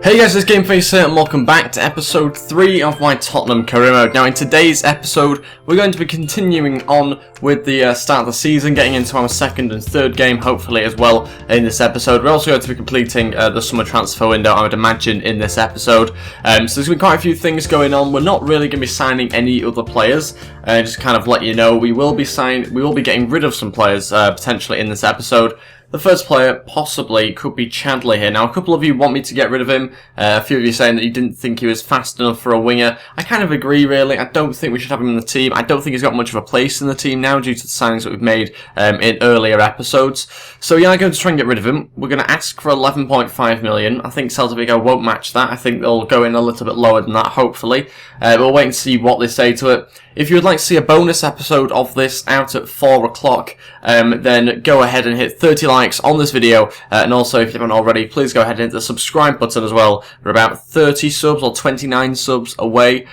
Hey guys, it's Gameface here and welcome back to episode 3 of my Tottenham career mode. Now in today's episode, we're going to be continuing on with the start of the season, getting into our second and third game, hopefully as well in this episode. We're also going to be completing the summer transfer window, I would imagine, in this episode. So there's been quite a few things going on. We're not really going to be signing any other players. Just kind of let you know, we will be getting rid of some players potentially in this episode. The first player possibly could be Chadley here. Now, a couple of you want me to get rid of him. A few of you saying that you didn't think he was fast enough for a winger. I kind of agree, really. I don't think we should have him in the team. I don't think he's got much of a place in the team now due to the signings that we've made in earlier episodes. So, yeah, I'm going to try and get rid of him. We're going to ask for 11.5 million. I think Celta Vigo won't match that. I think they'll go in a little bit lower than that, hopefully. We'll wait and see what they say to it. If you would like to see a bonus episode of this out at 4 o'clock, then go ahead and hit 30 likes on this video. And also, if you haven't already, please go ahead and hit the subscribe button as well. We're about 30 subs or 29 subs away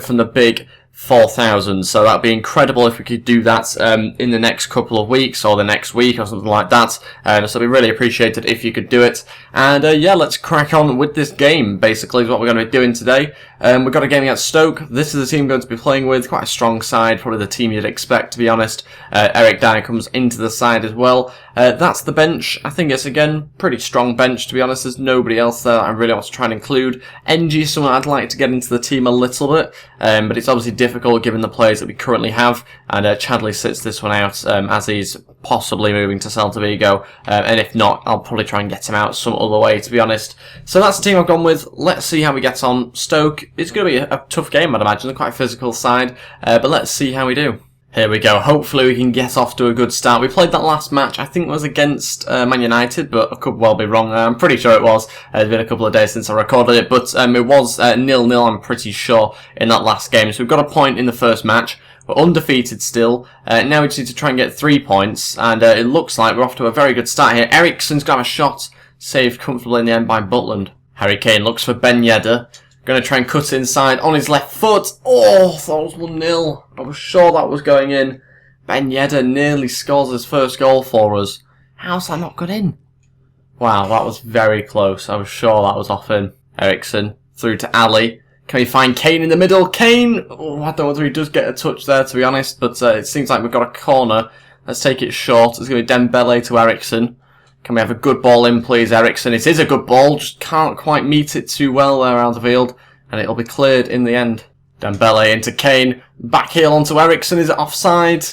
from the big 4,000, so that'd be incredible if we could do that in the next couple of weeks or the next week or something like that. So it'd be really appreciated if you could do it. And yeah, let's crack on with this game. Basically, is what we're going to be doing today. We've got a game against Stoke. This is the team we're going to be playing with. Quite a strong side, probably the team you'd expect, to be honest. Eric Dyer comes into the side as well. That's the bench. I think it's, again, pretty strong bench, to be honest. There's nobody else there that I really want to try and include. NG is someone I'd like to get into the team a little bit, but it's obviously difficult given the players that we currently have. And Chadley sits this one out as he's possibly moving to Celta Vigo. And if not, I'll probably try and get him out some other way, to be honest. So that's the team I've gone with. Let's see how we get on. Stoke, it's going to be a tough game, I'd imagine. Quite a physical side, but let's see how we do. Here we go. Hopefully we can get off to a good start. We played that last match, I think it was against Man United, but I could well be wrong. I'm pretty sure it was. It's been a couple of days since I recorded it, but it was 0-0, I'm pretty sure, in that last game. So we've got a point in the first match. We're undefeated still. Now we just need to try and get 3 points, and it looks like we're off to a very good start here. Eriksen's got a shot, saved comfortably in the end by Butland. Harry Kane looks for Ben Yedder. Going to try and cut inside on his left foot. Oh, that was 1-0. I was sure that was going in. Ben Yedder nearly scores his first goal for us. How's that not got in? Wow, that was very close. I was sure that was off him. Eriksen through to Ali. Can we find Kane in the middle? Kane! Oh, I don't know whether he does get a touch there, to be honest, but it seems like we've got a corner. Let's take it short. It's going to be Dembele to Eriksen. Can we have a good ball in, please, Eriksen? It is a good ball, just can't quite meet it too well there around the field, and it'll be cleared in the end. Dembele into Kane, back heel onto Eriksen. Is it offside?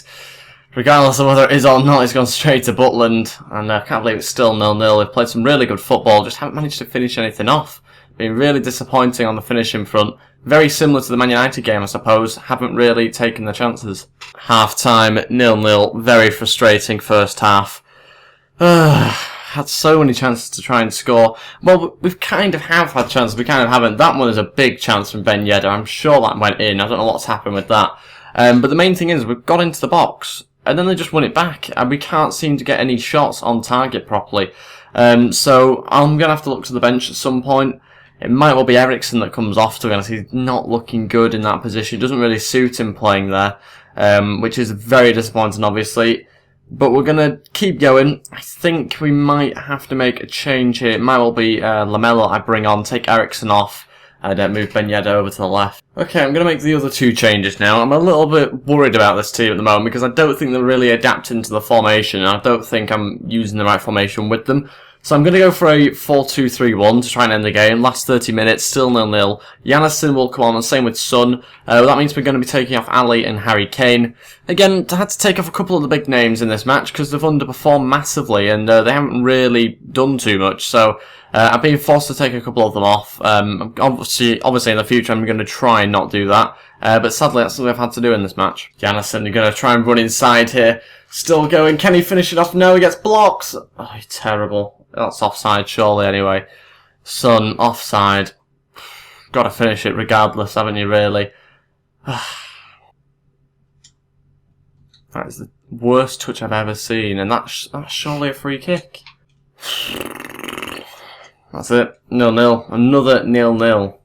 Regardless of whether it is or not, it's gone straight to Butland, and I can't believe it's still 0-0. They've played some really good football, just haven't managed to finish anything off. Been really disappointing on the finishing front. Very similar to the Man United game, I suppose. Haven't really taken the chances. Half-time, 0-0. Very frustrating first half. Had so many chances to try and score. Well, we've kind of have had chances, we kind of haven't. That one is a big chance from Ben Yedder. I'm sure that went in. I don't know what's happened with that. But the main thing is, we've got into the box, and then they just won it back, and we can't seem to get any shots on target properly. So I'm going to have to look to the bench at some point. It might well be Eriksen that comes off, to be honest. He's not looking good in that position. It doesn't really suit him playing there, which is very disappointing, obviously. But we're going to keep going. I think we might have to make a change here. It might well be Lamella I bring on, take Eriksen off, and move Ben Yedder over to the left. Okay, I'm going to make the other 2 changes now. I'm a little bit worried about this team at the moment because I don't think they're really adapting to the formation. I don't think I'm using the right formation with them. So I'm going to go for a 4-2-3-1 to try and end the game. Last 30 minutes, still 0-0. Janison will come on, and same with Son. That means we're going to be taking off Ali and Harry Kane. Again, I had to take off a couple of the big names in this match because they've underperformed massively and they haven't really done too much. So I've been forced to take a couple of them off. Obviously in the future I'm going to try and not do that. But sadly that's what I've had to do in this match. Janison, you're going to try and run inside here. Still going. Can he finish it off? No, he gets blocked. Oh, terrible. That's offside, surely, anyway. Son, offside. Got to finish it regardless, haven't you, really? That is the worst touch I've ever seen, and that's surely a free kick. That's it. 0-0. Another 0-0.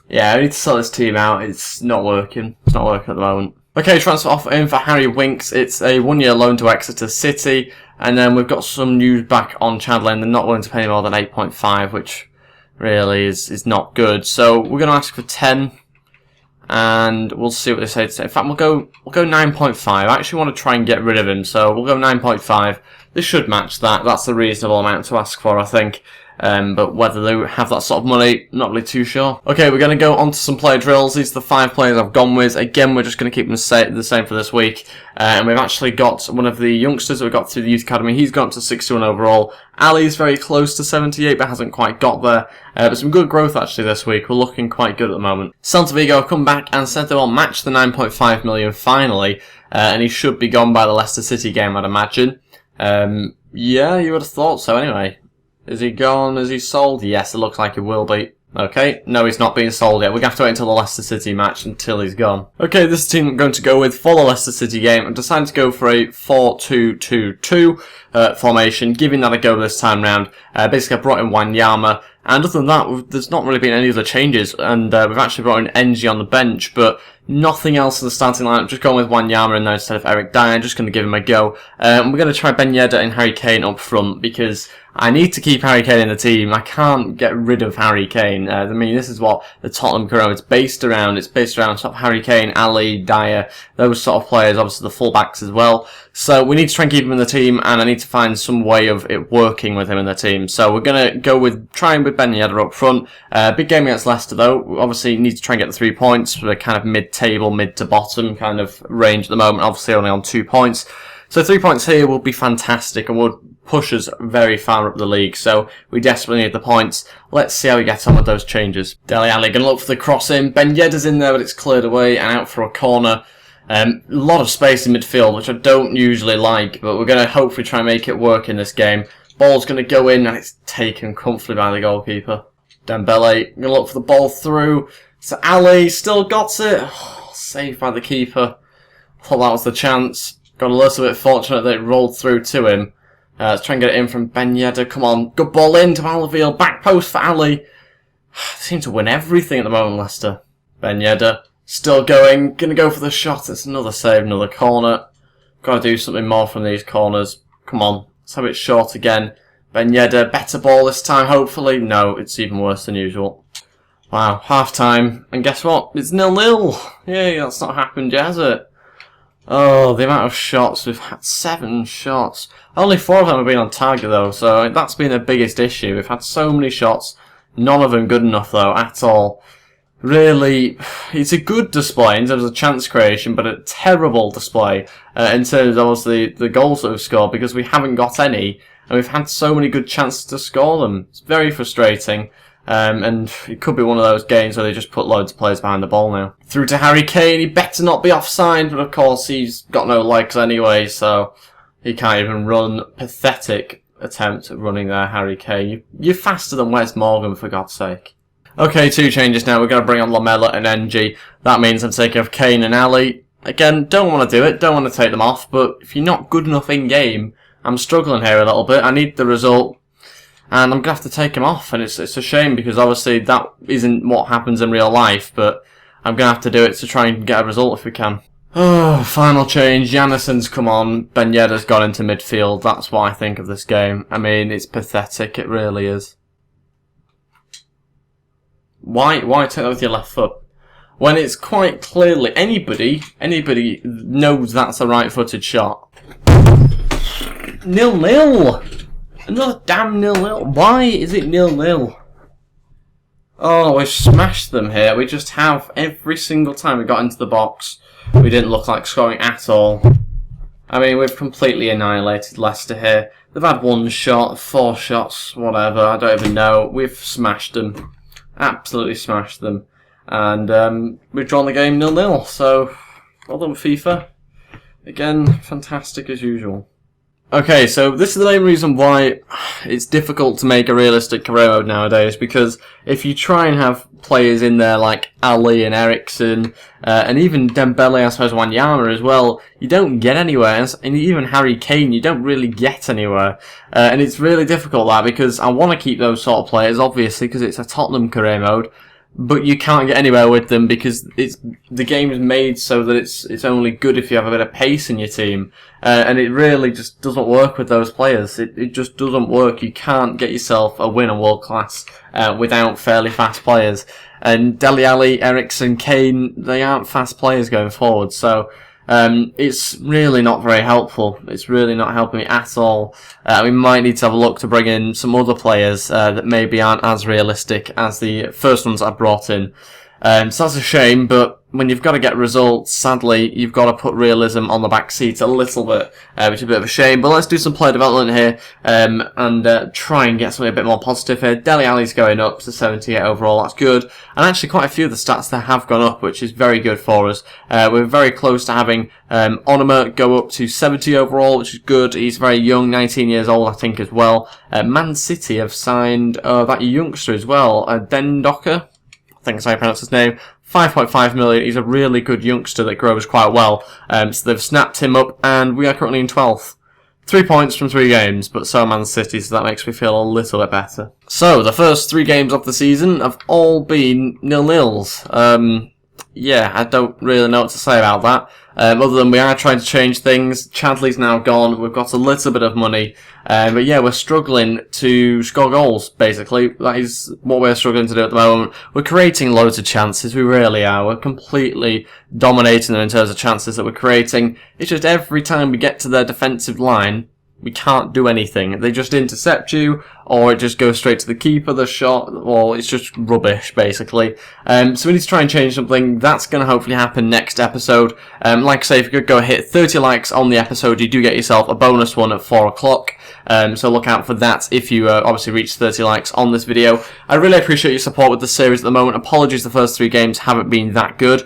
Yeah, I need to sort this team out. It's not working. It's not working at the moment. Okay, transfer offer in for Harry Winks. It's a 1-year loan to Exeter City. And then we've got some news back on Chadley, and they're not willing to pay more than 8.5, which really is not good. So we're going to ask for 10, and we'll see what they say today. In fact, we'll go 9.5. I actually want to try and get rid of him, so we'll go 9.5. This should match that. That's a reasonable amount to ask for, I think. But whether they have that sort of money, not really too sure. Okay, we're going to go on to some player drills. These are the 5 players I've gone with. Again, we're just going to keep them the same for this week. And we've actually got one of the youngsters that we got through the youth academy. He's gone up to 61 overall. Ali's very close to 78, but hasn't quite got there. But some good growth actually this week. We're looking quite good at the moment. Celta Vigo have come back and said they will match the 9.5 million finally. And he should be gone by the Leicester City game, I'd imagine. Yeah, you would have thought so anyway. Is he gone? Is he sold? Yes, it looks like he will be. Okay, no, he's not being sold yet. We're going to have to wait until the Leicester City match until he's gone. Okay, this team I'm going to go with for the Leicester City game. I've decided to go for a 4-2-2-2 formation, giving that a go this time round. Basically, I brought in Wanyama, and other than that, there's not really been any other changes, and we've actually brought in NG on the bench, but nothing else in the starting lineup. Just going with Wanyama in there instead of Eric Dyer. Just going to give him a go. We're going to try Ben Yedder and Harry Kane up front because I need to keep Harry Kane in the team. I can't get rid of Harry Kane. I mean, this is what the Tottenham career is based around. It's based around sort of Harry Kane, Ali, Dyer, those sort of players. Obviously the fullbacks as well. So we need to try and keep him in the team, and I need to find some way of it working with him in the team. So we're going to go with trying with Ben Yedder up front. Big game against Leicester though. We obviously need to try and get the 3 points. We're kind of mid-table, mid to bottom kind of range at the moment. Obviously only on 2 points. So 3 points here will be fantastic and would push us very far up the league. So we desperately need the points. Let's see how we get on with those changes. Dele Alli going to look for the cross in. Ben Yedder's in there, but it's cleared away and out for a corner. A lot of space in midfield, which I don't usually like, but we're going to hopefully try and make it work in this game. Ball's going to go in, and it's taken comfortably by the goalkeeper. Dembele going to look for the ball through. So Ali still got it. Oh, saved by the keeper. Thought that was the chance. Got a little bit fortunate that it rolled through to him. Let's try and get it in from Ben Yedder. Come on. Good ball in to Alderweireld. Back post for Ali. They seem to win everything at the moment, Leicester. Ben Yedder. Still going. Going to go for the shot. It's another save, another corner. Got to do something more from these corners. Come on. Let's have it short again. Ben Yedder. Better ball this time, hopefully. No, it's even worse than usual. Wow. Half time. And guess what? It's 0-0. Yay, that's not happened yet, has it? Oh, the amount of shots. We've had 7 shots. Only 4 of them have been on target, though, so that's been the biggest issue. We've had so many shots. None of them good enough, though, at all. Really, it's a good display in terms of chance creation, but a terrible display in terms of obviously the goals that we've scored, because we haven't got any, and we've had so many good chances to score them. It's very frustrating. And it could be one of those games where they just put loads of players behind the ball now. Through to Harry Kane. He better not be offside, but of course he's got no legs anyway, so he can't even run. Pathetic attempt at running there, Harry Kane. You're faster than Wes Morgan, for God's sake. Okay, 2 changes now. We're going to bring on Lamela and NG. That means I'm taking off Kane and Ali. Again, don't want to do it. Don't want to take them off, but if you're not good enough in-game, I'm struggling here a little bit. I need the result. And I'm going to have to take him off, and it's a shame because obviously that isn't what happens in real life, but I'm going to have to do it to try and get a result if we can. Oh, final change. Janisson's come on. Ben Yedder's gone into midfield. That's what I think of this game. I mean, it's pathetic. It really is. Why take that with your left foot? When it's quite clearly anybody knows that's a right-footed shot. 0-0! Another damn 0-0. Why is it 0-0? Oh, we've smashed them here. We just have every single time we got into the box. We didn't look like scoring at all. I mean, we've completely annihilated Leicester here. They've had 1 shot, 4 shots, whatever. I don't even know. We've smashed them. Absolutely smashed them. And we've drawn the game 0-0. So, well done, FIFA. Again, fantastic as usual. Okay, so this is the main reason why it's difficult to make a realistic career mode nowadays, because if you try and have players in there like Ali and Eriksen, and even Dembele, I suppose Wanyama as well, you don't get anywhere, and even Harry Kane, you don't really get anywhere. And it's really difficult that, because I want to keep those sort of players, obviously, because it's a Tottenham career mode, but you can't get anywhere with them because the game is made so that it's only good if you have a bit of pace in your team, and it really just doesn't work with those players. It just doesn't work. You can't get yourself a win on world class without fairly fast players. And Dele Alli, Eriksen, Kane, they aren't fast players going forward, so it's really not very helpful. It's really not helping me at all. We might need to have a look to bring in some other players that maybe aren't as realistic as the first ones I brought in. So that's a shame, but when you've got to get results, sadly, you've got to put realism on the back seat a little bit, which is a bit of a shame. But let's do some player development here and try and get something a bit more positive here. Dele Alli's going up to 78 overall, that's good. And actually quite a few of the stats there have gone up, which is very good for us. We're very close to having Onuma go up to 70 overall, which is good. He's very young, 19 years old, I think, as well. Man City have signed that youngster as well, Dendocker. I think that's how you pronounce his name. 5.5 million. He's a really good youngster that grows quite well. So they've snapped him up, and we are currently in 12th. 3 points from 3 games, but so Man City, so that makes me feel a little bit better. So the first 3 games of the season have all been 0-0s. Yeah, I don't really know what to say about that. Other than we are trying to change things. Chadley's now gone. We've got a little bit of money. But yeah, we're struggling to score goals, basically. That is what we're struggling to do at the moment. We're creating loads of chances. We really are. We're completely dominating them in terms of chances that we're creating. It's just every time we get to their defensive line, we can't do anything. They just intercept you, or it just goes straight to the keeper, the shot, or it's just rubbish, basically. So we need to try and change something. That's going to hopefully happen next episode. Like I say, if you could go hit 30 likes on the episode, you do get yourself a bonus one at 4 o'clock. So look out for that if you obviously reach 30 likes on this video. I really appreciate your support with the series at the moment. Apologies, the first 3 games haven't been that good.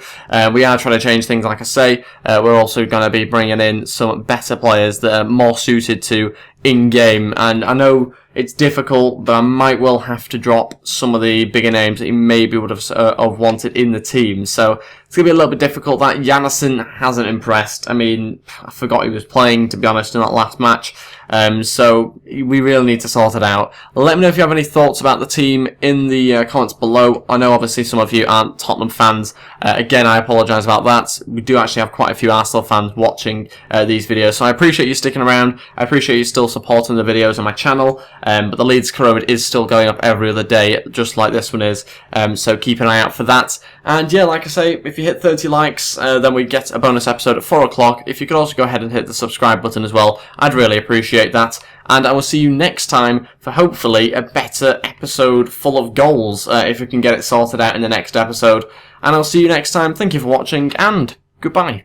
We are trying to change things, like I say. We're also going to be bringing in some better players that are more suited to in-game, and I know it's difficult, but I might well have to drop some of the bigger names that he maybe would have wanted in the team, so it's going to be a little bit difficult. That Janssen hasn't impressed. I mean, I forgot he was playing, to be honest, in that last match. So we really need to sort it out. Let me know if you have any thoughts about the team in the comments below. I know obviously some of you aren't Tottenham fans. Again, I apologise about that. We do actually have quite a few Arsenal fans watching these videos, so I appreciate you sticking around. I appreciate you still supporting the videos on my channel. But the Leeds Corona is still going up every other day, just like this one is. So keep an eye out for that. And yeah, like I say, if you hit 30 likes, then we get a bonus episode at 4 o'clock. If you could also go ahead and hit the subscribe button as well, I'd really appreciate that. And I will see you next time for hopefully a better episode full of goals, if we can get it sorted out in the next episode. And I'll see you next time. Thank you for watching, and goodbye.